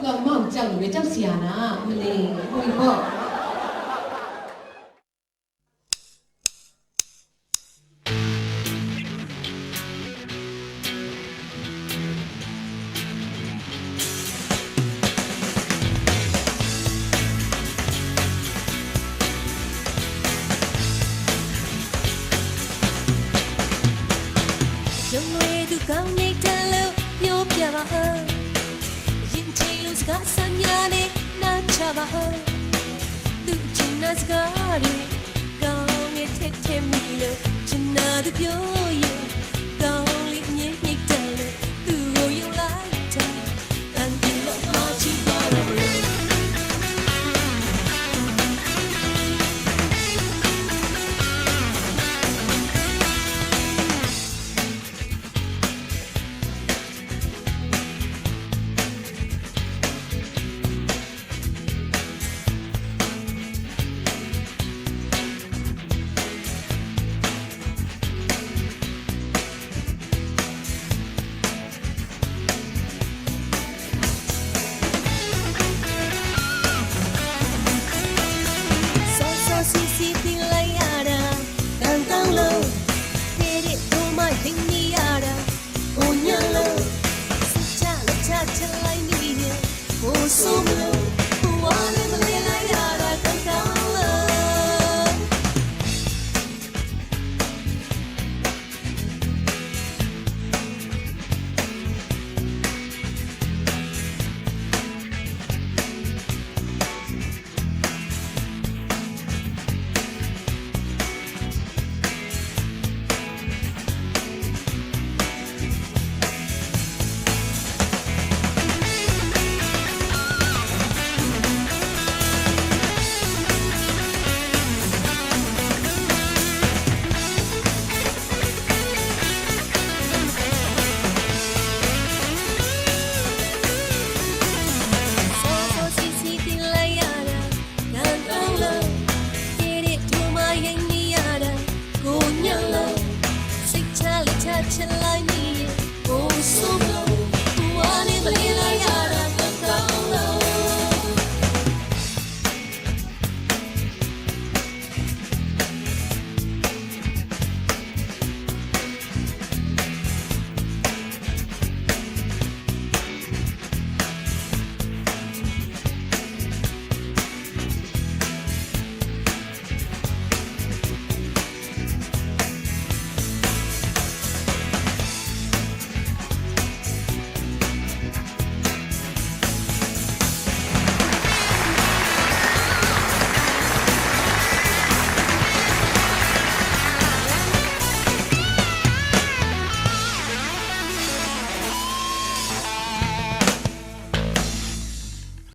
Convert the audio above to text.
တော့မောင်ကြောက်လို့ပဲကြောက်စရာလားမလေးဟိုပေါ့ရုံးဝဲသူကောင်းနေတဲ့လို့ပြောပြပါဟောရင်ချီလို့စကားဆမ်းညာနဲ့နားချပါဟောသူချင်တဲ့စကားတွေကောင်းရဲ့ထက်ထက်မိလို့ချင်တာသူပြောရင်ကောင်းလေးမြင်မြစ်တယ်လို့သူကိုယုံလိုက်တယ်အန်ဒီလို့မချီပါတော့စီစီတင်လိုက်ရတာကန်တောင်းလို့တဲ့တဲ့ဘုံမသိနေရတာဘုံညာလို့စချလိုက်ချလိုက်နေတယ်ဘိုးဆိုးမလို့